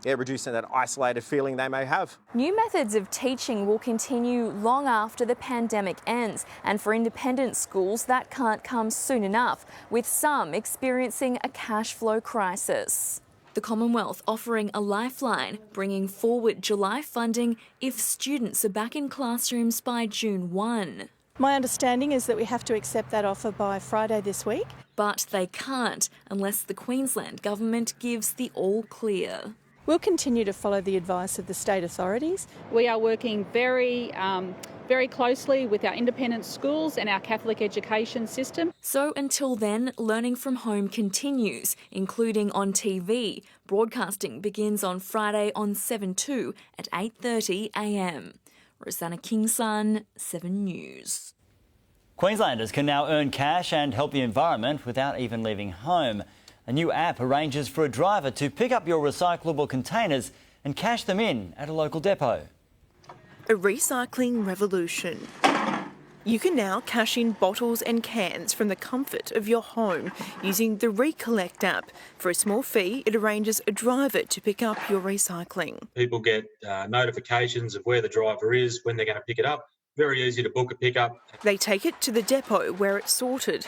reducing that isolated feeling they may have. New methods of teaching will continue long after the pandemic ends, and for independent schools that can't come soon enough, with some experiencing a cash flow crisis. The Commonwealth offering a lifeline, bringing forward July funding if students are back in classrooms by June 1. My understanding is that we have to accept that offer by Friday this week. But they can't unless the Queensland Government gives the all clear. We'll continue to follow the advice of the state authorities. We are working very closely with our independent schools and our Catholic education system. So until then, learning from home continues, including on TV. Broadcasting begins on Friday on 7/2 at 8:30 a.m. Rosanna Kingson, 7 News. Queenslanders can now earn cash and help the environment without even leaving home. A new app arranges for a driver to pick up your recyclable containers and cash them in at a local depot. A recycling revolution. You can now cash in bottles and cans from the comfort of your home using the Recollect app. For a small fee, it arranges a driver to pick up your recycling. People get notifications of where the driver is, when they're going to pick it up. Very easy to book a pickup. They take it to the depot where it's sorted.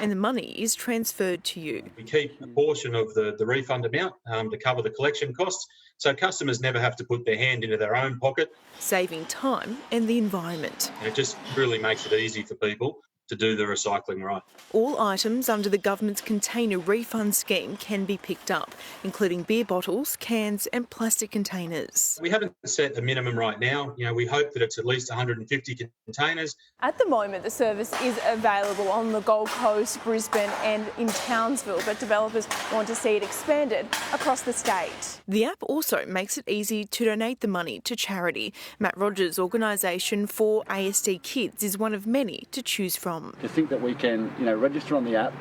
And the money is transferred to you. We keep a portion of the refund amount to cover the collection costs, so customers never have to put their hand into their own pocket. Saving time and the environment. And it just really makes it easy for people to do the recycling right. All items under the government's container refund scheme can be picked up, including beer bottles, cans and plastic containers. We haven't set a minimum right now. We hope that it's at least 150 containers. At the moment, the service is available on the Gold Coast, Brisbane and in Townsville, but developers want to see it expanded across the state. The app also makes it easy to donate the money to charity. Matt Rogers' organisation for ASD Kids is one of many to choose from. To think that we can, register on the app,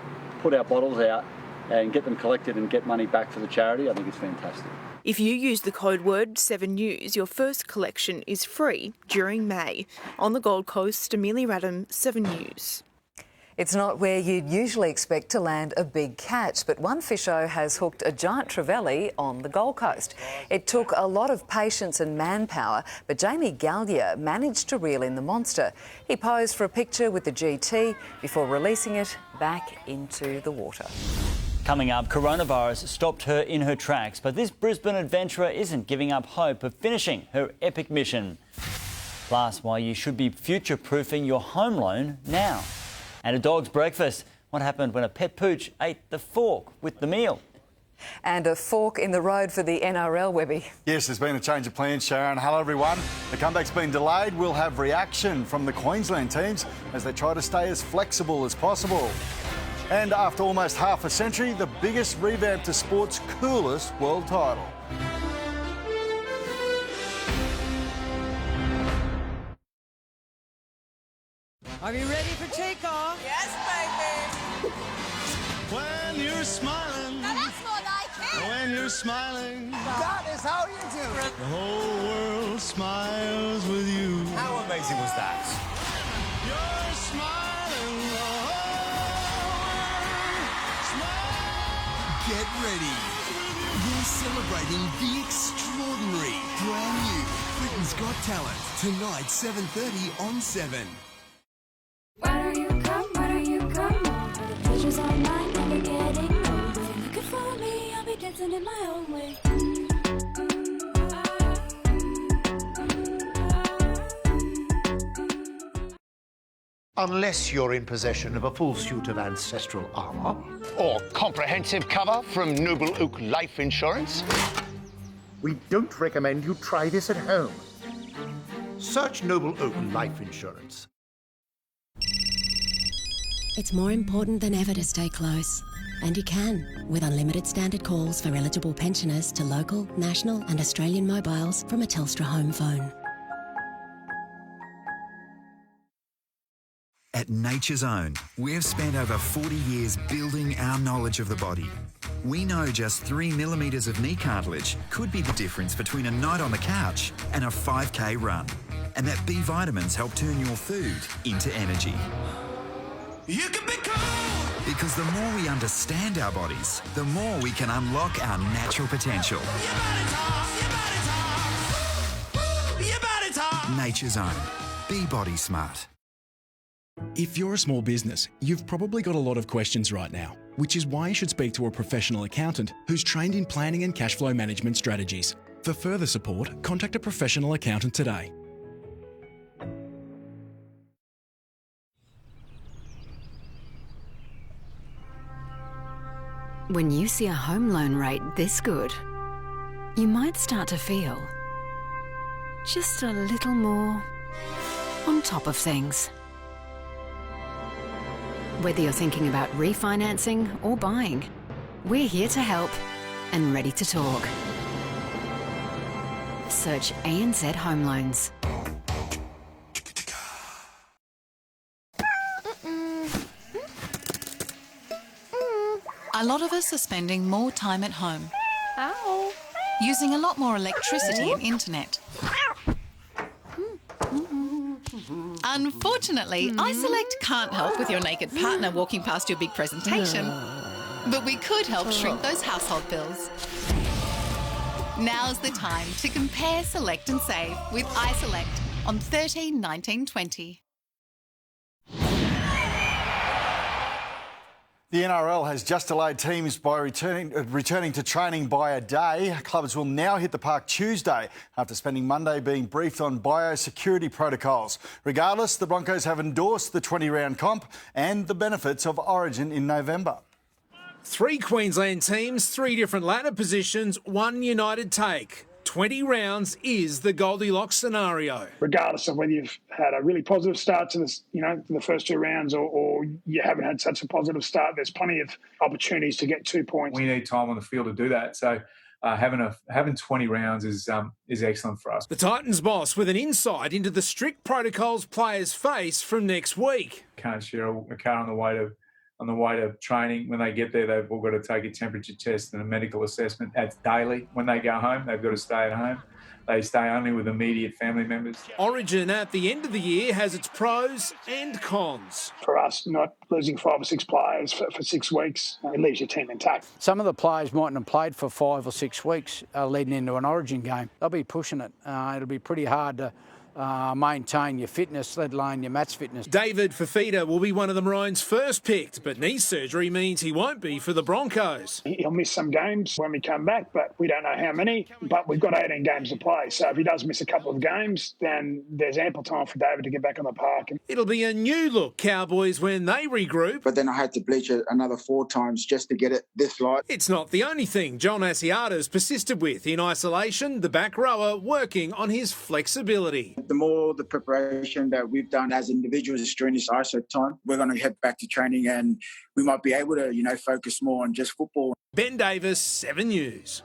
put our bottles out and get them collected and get money back for the charity, I think it's fantastic. If you use the code word 7News, your first collection is free during May. On the Gold Coast, Amelia Radham, 7 News. It's not where you'd usually expect to land a big catch, but one fisho has hooked a giant trevally on the Gold Coast. It took a lot of patience and manpower, but Jamie Gallier managed to reel in the monster. He posed for a picture with the GT before releasing it back into the water. Coming up, coronavirus stopped her in her tracks, but this Brisbane adventurer isn't giving up hope of finishing her epic mission. Plus, why you should be future-proofing your home loan now. And a dog's breakfast. What happened when a pet pooch ate the fork with the meal? And a fork in the road for the NRL, Webby. Yes, there's been a change of plans, Sharyn. Hello, everyone. The comeback's been delayed. We'll have reaction from the Queensland teams as they try to stay as flexible as possible. And after almost half a century, the biggest revamp to sport's coolest world title. Are you ready for takeoff? Yes, baby. When you're smiling. Now that's more like it. When you're smiling. That is how you do it. The whole world smiles with you. How amazing was that? You're smiling. The whole world smiles. Get ready. We're celebrating the extraordinary. Brand new Britain's Got Talent. Tonight, 7:30 on 7. Why don't you come? Why don't you come? The pleasure's all mine, never getting old. If you're looking for me, I'll be dancing in my own way. Unless you're in possession of a full suit of ancestral armour, or comprehensive cover from Noble Oak Life Insurance, we don't recommend you try this at home. Search Noble Oak Life Insurance. It's more important than ever to stay close. And you can, with unlimited standard calls for eligible pensioners to local, national and Australian mobiles from a Telstra home phone. At Nature's Own, we've spent over 40 years building our knowledge of the body. We know just 3 millimetres of knee cartilage could be the difference between a night on the couch and a 5K run. And that B vitamins help turn your food into energy. You can be cool! Because the more we understand our bodies, the more we can unlock our natural potential. Nature's Own. Be body smart. If you're a small business, you've probably got a lot of questions right now, which is why you should speak to a professional accountant who's trained in planning and cash flow management strategies. For further support, contact a professional accountant today. When you see a home loan rate this good, you might start to feel just a little more on top of things. Whether you're thinking about refinancing or buying, we're here to help and ready to talk. Search ANZ Home Loans. A lot of us are spending more time at home. Ow. Using a lot more electricity and internet. Unfortunately, iSelect can't help with your naked partner walking past your big presentation. But we could help shrink those household bills. Now's the time to compare, select and save with iSelect on 13 19 20. The NRL has just delayed teams by returning to training by a day. Clubs will now hit the park Tuesday after spending Monday being briefed on biosecurity protocols. Regardless, the Broncos have endorsed the 20-round comp and the benefits of Origin in November. 3 Queensland teams, 3 different ladder positions, 1 united take. 20 rounds is the Goldilocks scenario. Regardless of whether you've had a really positive start to this, the first 2 rounds, or you haven't had such a positive start, there's plenty of opportunities to get 2 points. We need time on the field to do that. So having 20 rounds is excellent for us. The Titans boss with an insight into the strict protocols players face from next week. Can't share a car on the way to training. When they get there, they've all got to take a temperature test and a medical assessment. That's daily. When they go home, they've got to stay at home. They stay only with immediate family members. Origin at the end of the year has its pros and cons. For us, not losing 5 or 6 players for 6 weeks, it leaves your team intact. Some of the players mightn't have played for 5 or 6 weeks leading into an Origin game. They'll be pushing it. It'll be pretty hard to maintain your fitness, let alone your match fitness. David Fafita will be one of the Maroons' first picked, but knee surgery means he won't be for the Broncos. He'll miss some games when we come back, but we don't know how many. But we've got 18 games to play, so if he does miss a couple of games, then there's ample time for David to get back on the park. It'll be a new look Cowboys when they regroup. But then I had to bleach it another 4 times just to get it this light. It's not the only thing John Asiata's persisted with. In isolation, the back rower working on his flexibility. The more the preparation that we've done as individuals during this ISO time, we're going to head back to training and we might be able to, focus more on just football. Ben Davis, 7 News.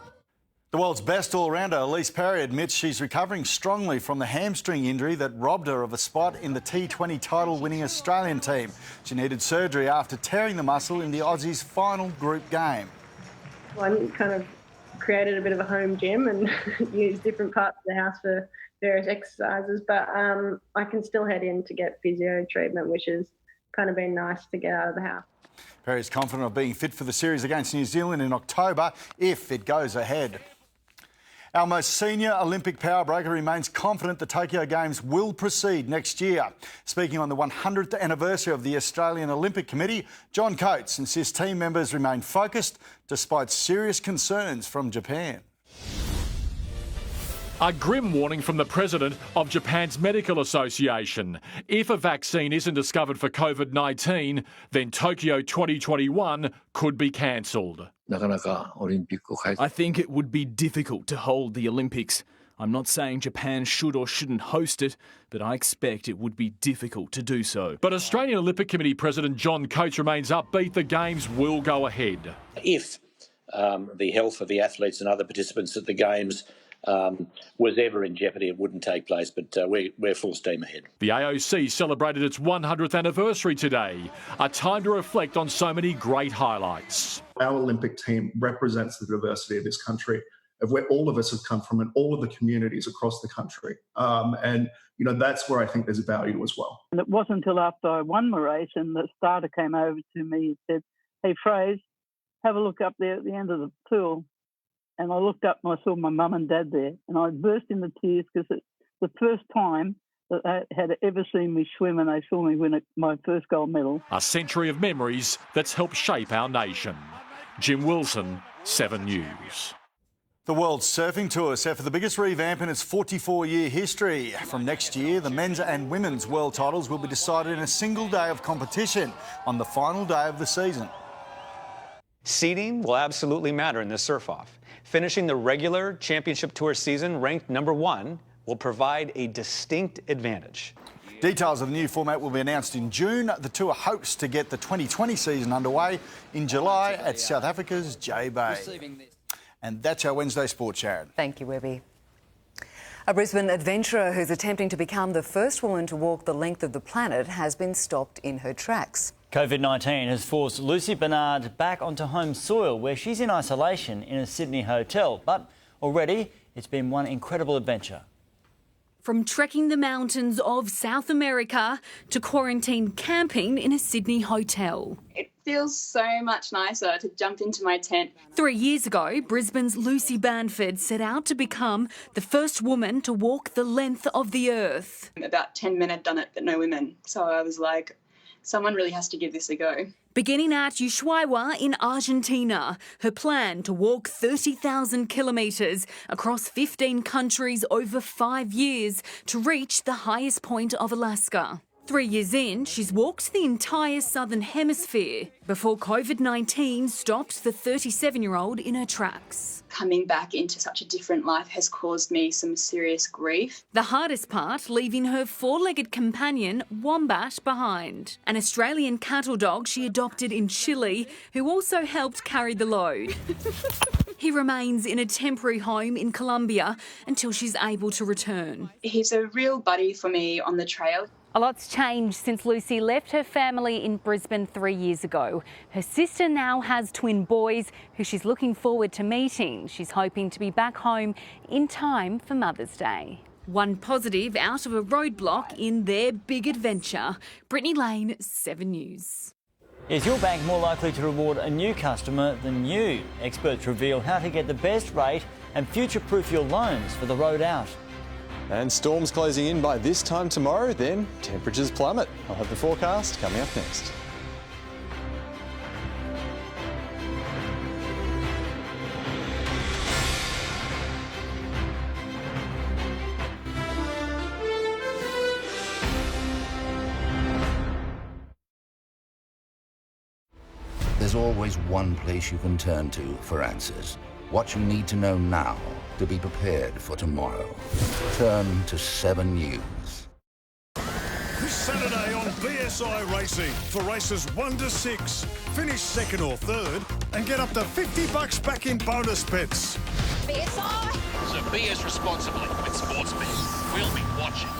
The world's best all-rounder, Elise Perry, admits she's recovering strongly from the hamstring injury that robbed her of a spot in the T20 title-winning Australian team. She needed surgery after tearing the muscle in the Aussies' final group game. I kind of created a bit of a home gym and used different parts of the house for various exercises, but I can still head in to get physio treatment, which has kind of been nice to get out of the house. Perry's confident of being fit for the series against New Zealand in October if it goes ahead. Our most senior Olympic powerbreaker remains confident the Tokyo Games will proceed next year. Speaking on the 100th anniversary of the Australian Olympic Committee, John Coates insists team members remain focused despite serious concerns from Japan. A grim warning from the president of Japan's Medical Association. If a vaccine isn't discovered for COVID-19, then Tokyo 2021 could be cancelled. I think it would be difficult to hold the Olympics. I'm not saying Japan should or shouldn't host it, but I expect it would be difficult to do so. But Australian Olympic Committee President John Coates remains upbeat the Games will go ahead. If the health of the athletes and other participants at the Games was ever in jeopardy, it wouldn't take place, but we're full steam ahead. The AOC celebrated its 100th anniversary today, a time to reflect on so many great highlights. Our Olympic team represents the diversity of this country, of where all of us have come from and all of the communities across the country. And that's where I think there's value as well. And it wasn't until after I won my race and the starter came over to me and said, "Hey, Fraser, have a look up there at the end of the pool." And I looked up and I saw my mum and dad there, and I burst into tears because it's the first time that they had ever seen me swim, and they saw me win my first gold medal. A century of memories that's helped shape our nation. Jim Wilson, 7 News. The World Surfing Tour is set for the biggest revamp in its 44-year history. From next year, the men's and women's world titles will be decided in a single day of competition on the final day of the season. Seeding will absolutely matter in this surf-off. Finishing the regular championship tour season ranked #1 will provide a distinct advantage. Details of the new format will be announced in June. The tour hopes to get the 2020 season underway in July at South Africa's J Bay. And that's our Wednesday Sport, Sharyn. Thank you, Webby. A Brisbane adventurer who's attempting to become the first woman to walk the length of the planet has been stopped in her tracks. COVID-19 has forced Lucy Bernard back onto home soil where she's in isolation in a Sydney hotel. But already it's been one incredible adventure. From trekking the mountains of South America to quarantine camping in a Sydney hotel. It feels so much nicer to jump into my tent. 3 years ago, Brisbane's Lucy Banford set out to become the first woman to walk the length of the earth. About 10 men had done it, but no women. So I was like, someone really has to give this a go. Beginning at Ushuaia in Argentina, her plan to walk 30,000 kilometres across 15 countries over 5 years to reach the highest point of Alaska. 3 years in, she's walked the entire southern hemisphere before COVID-19 stopped the 37-year-old in her tracks. Coming back into such a different life has caused me some serious grief. The hardest part, leaving her four-legged companion, Wombat, behind. An Australian cattle dog she adopted in Chile, who also helped carry the load. He remains in a temporary home in Colombia until she's able to return. He's a real buddy for me on the trail. A lot's changed since Lucy left her family in Brisbane 3 years ago. Her sister now has twin boys who she's looking forward to meeting. She's hoping to be back home in time for Mother's Day. One positive out of a roadblock in their big adventure. Brittany Lane, 7 News. Is your bank more likely to reward a new customer than you? Experts reveal how to get the best rate and future-proof your loans for the road out. And storms closing in by this time tomorrow, then temperatures plummet. I'll have the forecast coming up next. There's always one place you can turn to for answers. What you need to know now to be prepared for tomorrow. Turn to 7 News. This Saturday on BSI Racing for races 1 to 6. Finish second or third and get up to $50 back in bonus bets. BSI! So BS responsibly with Sportsbet. We'll be watching.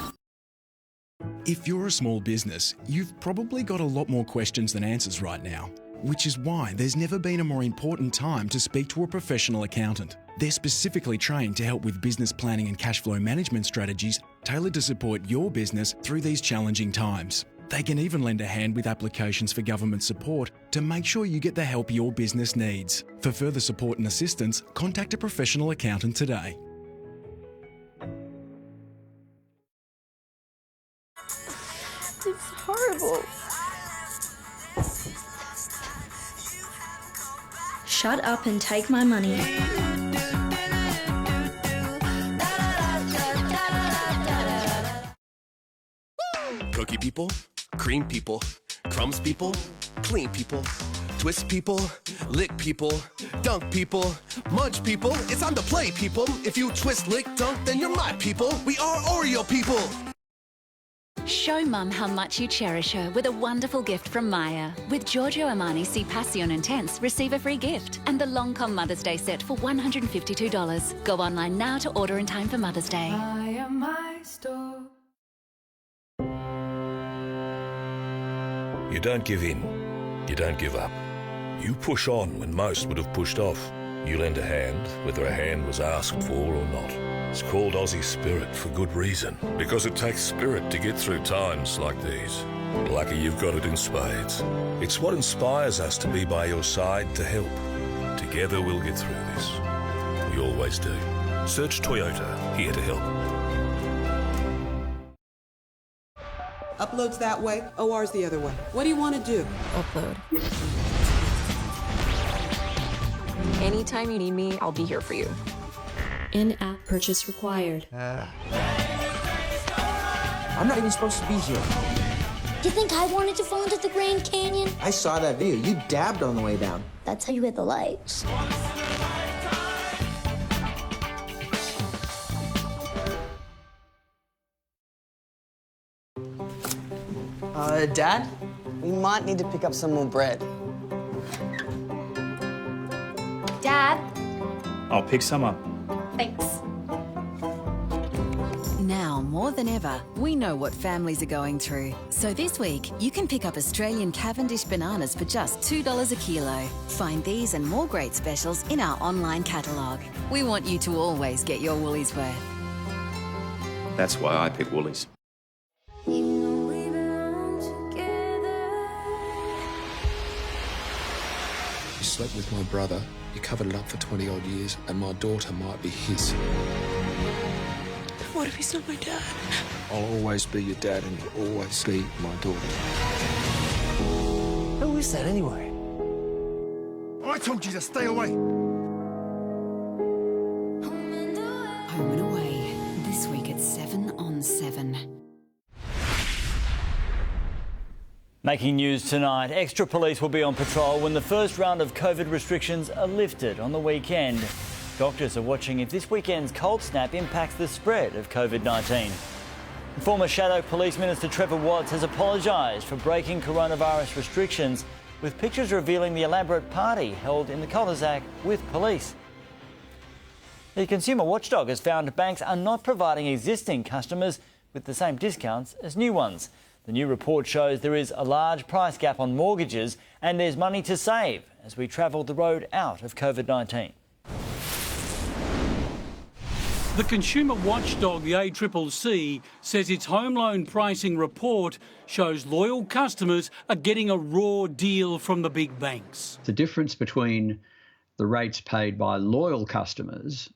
If you're a small business, you've probably got a lot more questions than answers right now. Which is why there's never been a more important time to speak to a professional accountant. They're specifically trained to help with business planning and cash flow management strategies tailored to support your business through these challenging times. They can even lend a hand with applications for government support to make sure you get the help your business needs. For further support and assistance, contact a professional accountant today. It's horrible. Shut up and take my money. Cookie people, cream people, crumbs people, clean people, twist people, lick people, dunk people, munch people. It's on the play, people. If you twist, lick, dunk, then you're my people. We are Oreo people. Show Mum how much you cherish her with a wonderful gift from Maya. With Giorgio Armani Si Passion Intense, receive a free gift and the Longcom Mother's Day set for $152. Go online now to order in time for Mother's Day. Maya, my store. You don't give in. You don't give up. You push on when most would have pushed off. You lend a hand, whether a hand was asked for or not. It's called Aussie Spirit for good reason, because it takes spirit to get through times like these. Lucky you've got it in spades. It's what inspires us to be by your side to help. Together we'll get through this. We always do. Search Toyota, here to help. Upload's that way, OR's the other way. What do you want to do? Upload. Anytime you need me, I'll be here for you. In-app purchase required. I'm not even supposed to be here. Do you think I wanted to fall into the Grand Canyon? I saw that video. You dabbed on the way down. That's how you hit the lights. Dad, we might need to pick up some more bread. Dad, I'll pick some up. thanks. Now, more than ever, we know what families are going through. So this week, you can pick up Australian Cavendish bananas for just $2 a kilo. Find these and more great specials in our online catalogue. We want you to always get your Woolies worth. That's why I pick Woolies. You slept with my brother, you covered it up for 20 odd years, and my daughter might be his. What if he's not my dad? I'll always be your dad and you'll always be my daughter. Who is that anyway? I told you to stay away. Home and Away, this week at 7 on 7. Making news tonight, extra police will be on patrol when the first round of COVID restrictions are lifted on the weekend. Doctors are watching if this weekend's cold snap impacts the spread of COVID-19. Former Shadow Police Minister Trevor Watts has apologised for breaking coronavirus restrictions, with pictures revealing the elaborate party held in the cul-de-sac with police. The consumer watchdog has found banks are not providing existing customers with the same discounts as new ones. The new report shows there is a large price gap on mortgages and there's money to save as we travel the road out of COVID-19. The consumer watchdog, the ACCC, says its home loan pricing report shows loyal customers are getting a raw deal from the big banks. The difference between the rates paid by loyal customers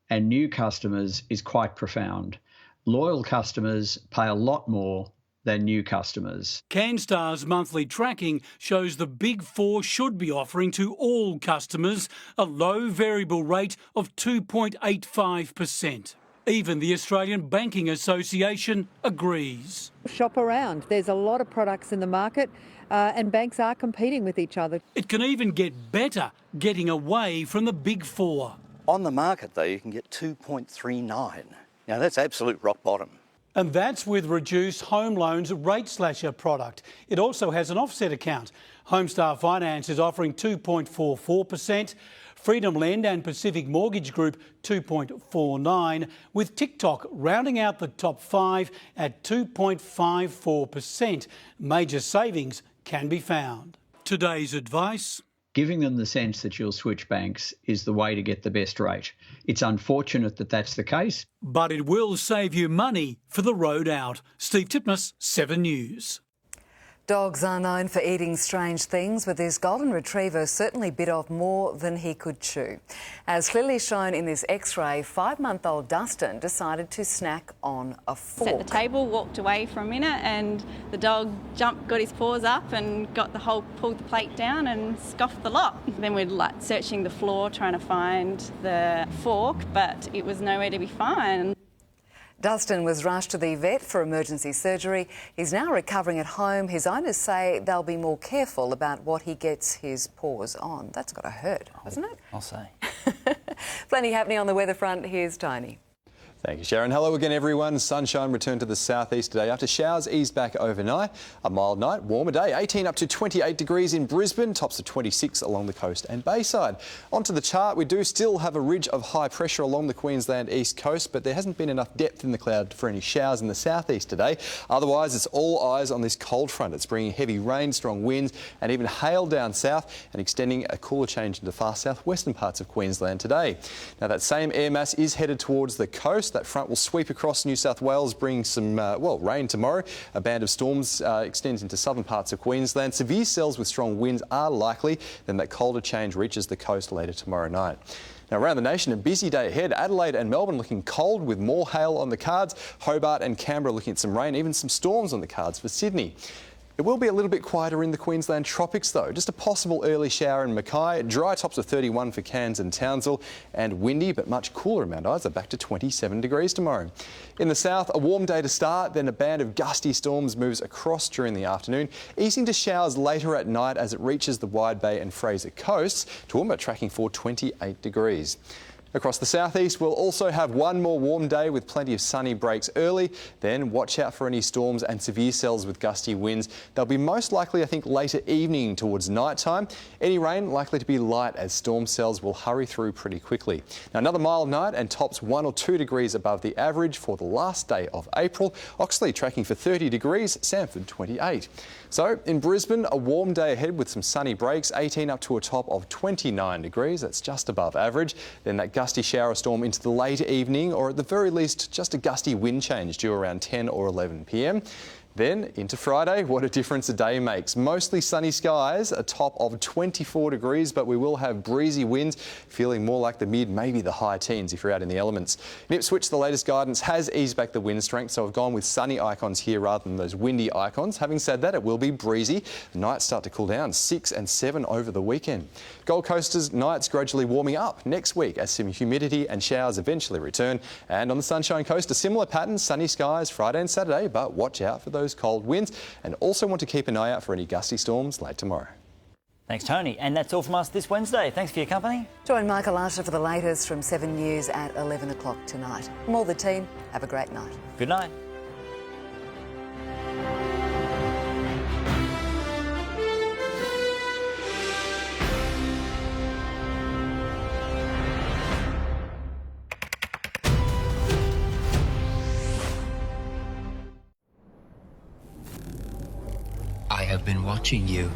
and new customers is quite profound. Loyal customers pay a lot more than new customers. CanStar's monthly tracking shows the Big Four should be offering to all customers a low variable rate of 2.85%. Even the Australian Banking Association agrees. Shop around. There's a lot of products in the market and banks are competing with each other. It can even get better getting away from the Big Four. On the market, though, you can get 2.39. Now, that's absolute rock bottom. And that's with reduced home loans rate slasher product. It also has an offset account. Homestar Finance is offering 2.44%, Freedom Lend and Pacific Mortgage Group 2.49%, with TikTok rounding out the top 5 at 2.54%. Major savings can be found. Today's advice: giving them the sense that you'll switch banks is the way to get the best rate. It's unfortunate that that's the case, but it will save you money for the road out. Steve Titmus, 7 News. Dogs are known for eating strange things, but this golden retriever certainly bit off more than he could chew. As clearly shown in this X-ray, 5-month-old Dustin decided to snack on a fork. Set the table, walked away for a minute, and the dog jumped, got his paws up and pulled the plate down and scoffed the lot. Then we're searching the floor trying to find the fork, but it was nowhere to be found. Dustin was rushed to the vet for emergency surgery. He's now recovering at home. His owners say they'll be more careful about what he gets his paws on. That's got to hurt, hasn't it? I'll say. Plenty happening on the weather front. Here's Tony. Thank you, Sharyn. Hello again, everyone. Sunshine returned to the southeast today after showers eased back overnight. A mild night, warmer day. 18 up to 28 degrees in Brisbane, tops of 26 along the coast and Bayside. Onto the chart, we do still have a ridge of high pressure along the Queensland east coast, but there hasn't been enough depth in the cloud for any showers in the southeast today. Otherwise, it's all eyes on this cold front. It's bringing heavy rain, strong winds and even hail down south and extending a cooler change into far southwestern parts of Queensland today. Now, that same air mass is headed towards the coast. That front will sweep across New South Wales, bring some, rain tomorrow. A band of storms extends into southern parts of Queensland. Severe cells with strong winds are likely. Then that colder change reaches the coast later tomorrow night. Now, around the nation, a busy day ahead. Adelaide and Melbourne looking cold with more hail on the cards. Hobart and Canberra looking at some rain, even some storms on the cards for Sydney. It will be a little bit quieter in the Queensland tropics though. Just a possible early shower in Mackay. Dry tops of 31 for Cairns and Townsville, and windy but much cooler in Mount Isa, back to 27 degrees tomorrow. In the south, a warm day to start, then a band of gusty storms moves across during the afternoon, easing to showers later at night as it reaches the Wide Bay and Fraser coasts. Toowoomba tracking for 28 degrees. Across the southeast, we'll also have one more warm day with plenty of sunny breaks early. Then watch out for any storms and severe cells with gusty winds. They'll be most likely, I think, later evening towards night time. Any rain likely to be light as storm cells will hurry through pretty quickly. Now, another mild night and tops 1 or 2 degrees above the average for the last day of April. Oxley tracking for 30 degrees, Sanford 28. So in Brisbane, a warm day ahead with some sunny breaks, 18 up to a top of 29 degrees. That's just above average. Then that gusty shower storm into the late evening, or at the very least just a gusty wind change due around 10 or 11 p.m. Then into Friday, what a difference a day makes. Mostly sunny skies, a top of 24 degrees, but we will have breezy winds, feeling more like the mid, maybe the high teens if you're out in the elements. In Ipswich, the latest guidance has eased back the wind strength, so I've gone with sunny icons here rather than those windy icons. Having said that, it will be breezy. The nights start to cool down, 6 and 7 over the weekend. Gold Coasters, nights gradually warming up next week as some humidity and showers eventually return. And on the Sunshine Coast, a similar pattern, sunny skies Friday and Saturday, but watch out for those cold winds, and also want to keep an eye out for any gusty storms late tomorrow. Thanks, Tony. And that's all from us this Wednesday. Thanks for your company. Join Michael Asher for the latest from 7 News at 11 o'clock tonight. From all the team, have a great night. Good night. I have been watching you.